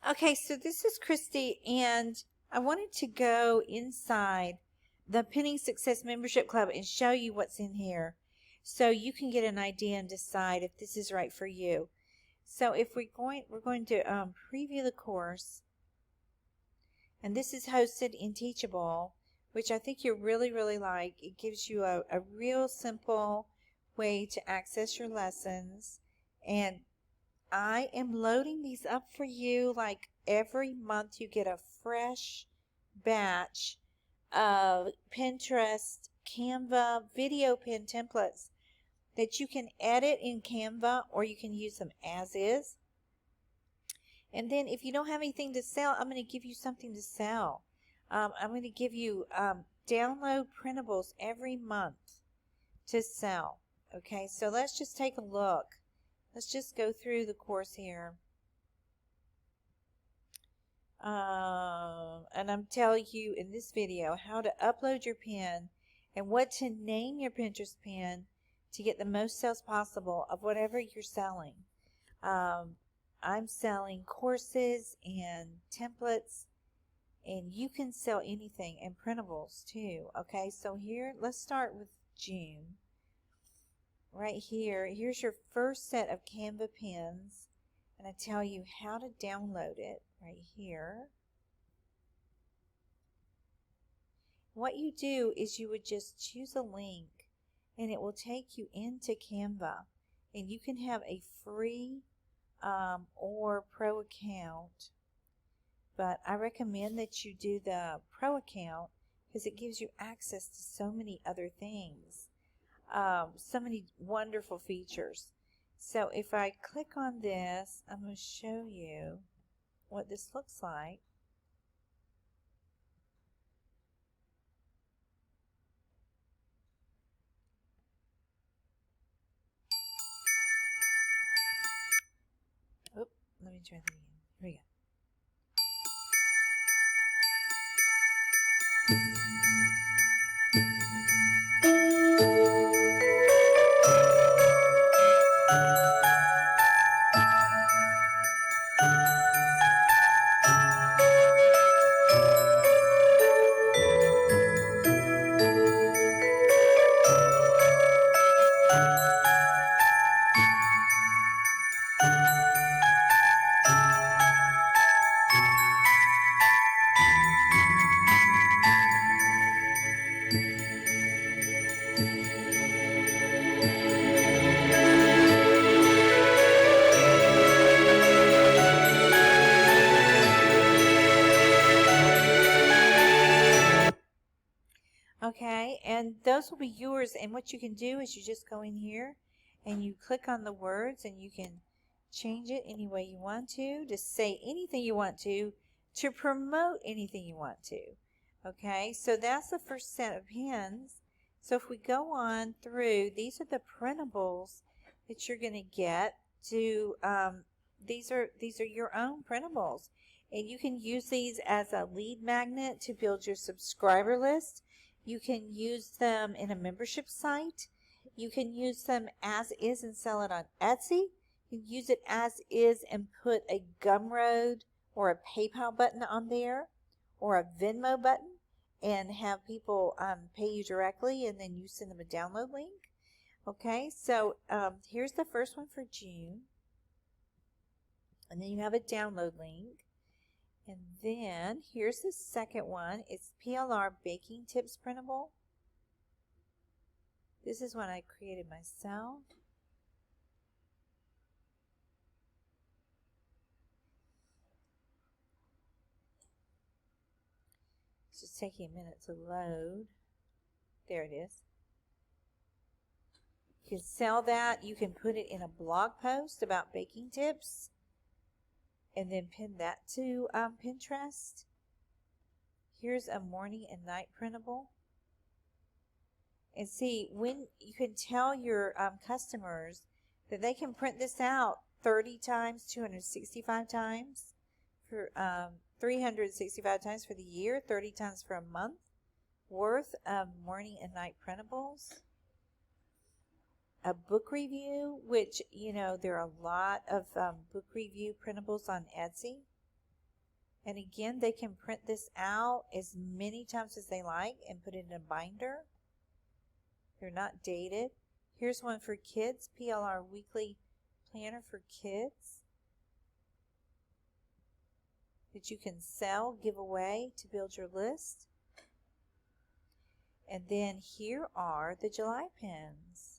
Okay, so this is Christy, and I wanted to go inside the Penning Success Membership Club and show you what's in here so you can get an idea and decide if this is right for you. So if we're going to preview the course, and this is hosted in Teachable, which I think you really like. It gives you a real simple way to access your lessons, and I am loading these up for you. Like every month you get a fresh batch of Pinterest, Canva, video pin templates that you can edit in Canva, or you can use them as is. And then if you don't have anything to sell, I'm going to give you something to sell. I'm going to give you download printables every month to sell. Okay, so let's just take a look. Let's just go through the course here. And I'm telling you in this video how to upload your pin and what to name your Pinterest pin to get the most sales possible of whatever you're selling. I'm selling courses and templates, and you can sell anything, and printables too. Okay, so here, let's start with June. Right here, here's your first set of Canva pins, and I tell you how to download it right here. What you do is you would just choose a link, and it will take you into Canva, and you can have a free or pro account, but I recommend that you do the pro account because it gives you access to so many other things, so many wonderful features. So if I click on this, I'm going to show you what this looks like. Oop, let me try that again. Here we go. Okay, and those will be yours, and what you can do is you just go in here and you click on the words, and you can change it any way you want to say anything you want to promote anything you want to. Okay, so that's the first set of pins. So if we go on through, these are the printables that you're going to get to, these are your own printables, and you can use these as a lead magnet to build your subscriber list. You can use them in a membership site. You can use them as is and sell it on Etsy. You can use it as is and put a Gumroad or a PayPal button on there, or a Venmo button, and have people pay you directly, and then you send them a download link. Okay, so here's the first one for June, and then you have a download link. And then here's the second one. It's PLR Baking Tips Printable. This is one I created myself. It's just taking a minute to load. There it is. You can sell that. You can put it in a blog post about baking tips and then pin that to Pinterest. Here's a morning and night printable. And see, when you can tell your customers that they can print this out 30 times, 265 times, for 365 times for the year, 30 times for a month worth of morning and night printables. A book review, which, you know, there are a lot of book review printables on Etsy. And again, they can print this out as many times as they like and put it in a binder. They're not dated. Here's one for kids, PLR Weekly Planner for Kids, that you can sell, give away to build your list. And then here are the July pens.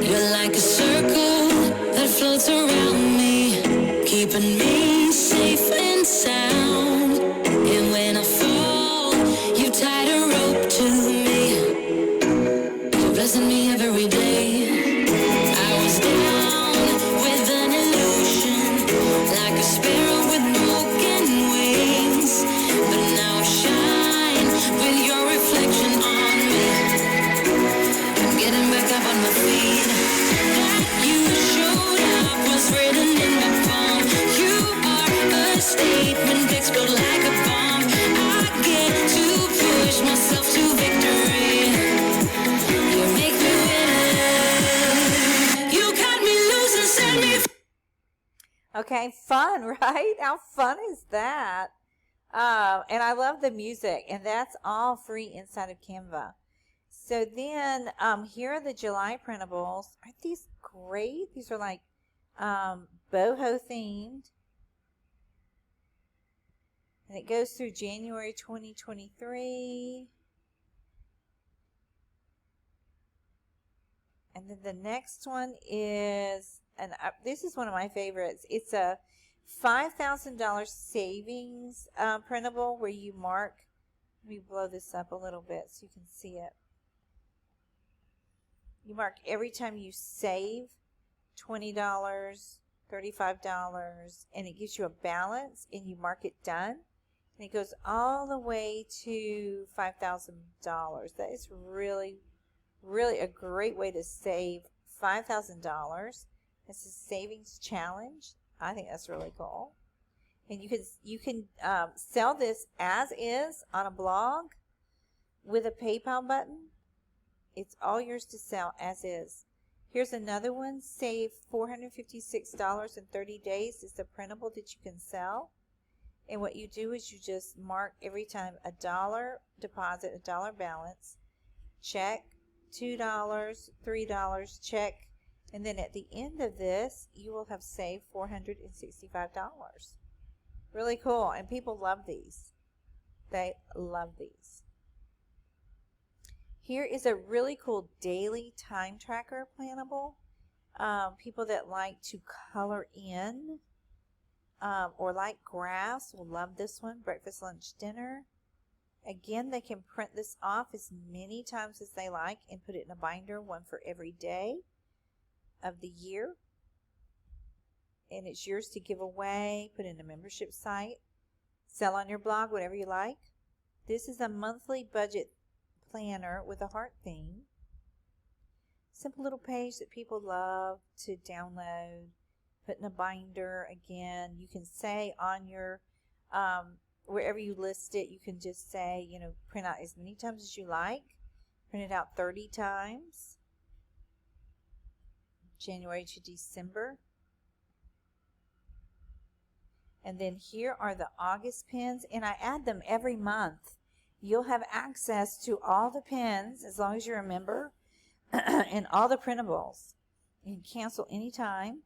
You're like a circle that floats around me, keeping me safe and sound. And when I fall, you tied a rope to me. You're blessing me every day. I was down with an illusion, like a sparrow with broken wings. But now I shine with your reflection on me. I'm getting back up on my feet. That you showed up was written in my palm. You are a statement, explode like a bomb. I get to push myself to victory. You make me win. You cut me loose and set me free. Okay, fun, right? How fun is that? And I love the music, and that's all free inside of Canva. So then, here are the July printables. Aren't these great? These are like boho themed. And it goes through January 2023. And then the next one is, and this is one of my favorites. It's a $5,000 savings printable where you mark. Let me blow this up a little bit so you can see it. You mark every time you save $20, $35, and it gives you a balance, and you mark it done. And it goes all the way to $5,000. That is really, really a great way to save $5,000. It's a savings challenge. I think that's really cool. And you can sell this as is on a blog with a PayPal button. It's all yours to sell as is. Here's another one. Save $456 in 30 days. It's a printable that you can sell. And what you do is you just mark every time $1 deposit, $1 balance, check, $2, $3, check. And then at the end of this, you will have saved $465. Really cool. And people love these. They love these. Here is a really cool daily time tracker plannable. People that like to color in or like graphs will love this one. Breakfast, lunch, dinner. Again, they can print this off as many times as they like and put it in a binder, one for every day of the year. And it's yours to give away, put in a membership site, sell on your blog, whatever you like. This is a monthly budget planner with a heart theme. Simple little page that people love to download, put in a binder. Again, you can say on your wherever you list it, you can just say, print out as many times as you like. Print it out 30 times, January to December. And then here are the August pens, and I add them every month. You'll have access to all the pens as long as you're a member and all the printables. You can cancel anytime.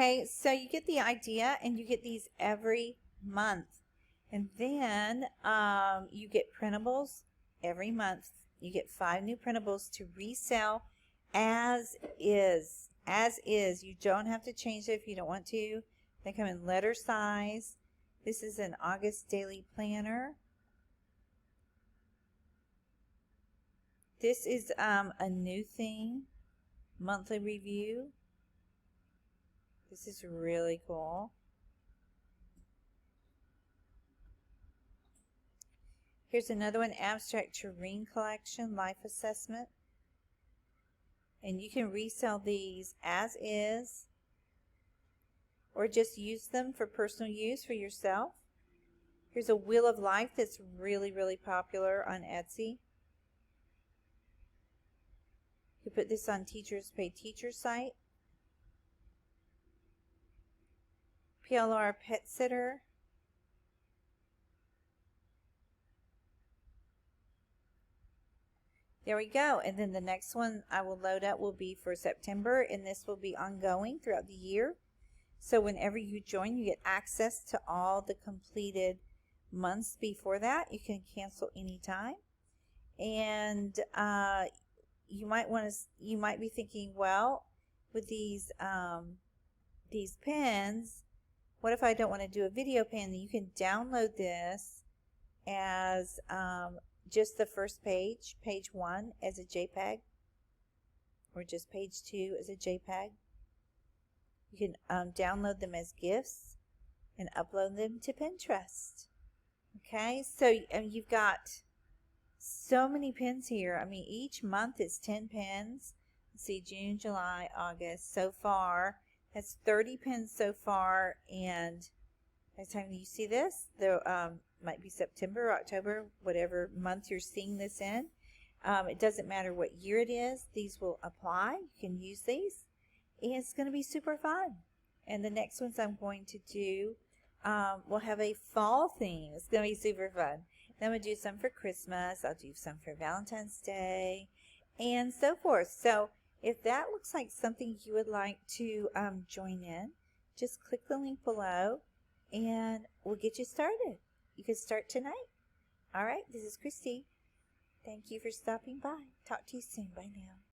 Okay, so you get the idea, and you get these every month. And then you get printables every month. You get 5 new printables to resell as is. As is. You don't have to change it if you don't want to. They come in letter size. This is an August daily planner. This is a new thing, monthly review. This is really cool. Here's another one, abstract terrain collection, life assessment. And you can resell these as is, or just use them for personal use for yourself. Here's a wheel of life that's really, really popular on Etsy. You put this on Teachers Pay Teacher site. PLR pet sitter. There we go. And then the next one I will load up will be for September, and this will be ongoing throughout the year. So whenever you join, you get access to all the completed months before that. You can cancel anytime. And you might be thinking, well, with these pens, what if I don't want to do a video pen? You can download this as just the first page, page 1 as a JPEG, or just page 2 as a JPEG. You can download them as GIFs and upload them to Pinterest. Okay, so you've got so many pens here. I mean, each month is 10 pens. Let's see, June, July, August. So far, that's 30 pens so far. And by the time you see this, there might be September, October, whatever month you're seeing this in. It doesn't matter what year it is. These will apply. You can use these. And it's going to be super fun. And the next ones I'm going to do will have a fall theme. It's going to be super fun. Then I'm going to do some for Christmas. I'll do some for Valentine's Day and so forth. So if that looks like something you would like to join in, just click the link below and we'll get you started. You can start tonight. All right, this is Christy. Thank you for stopping by. Talk to you soon. Bye now.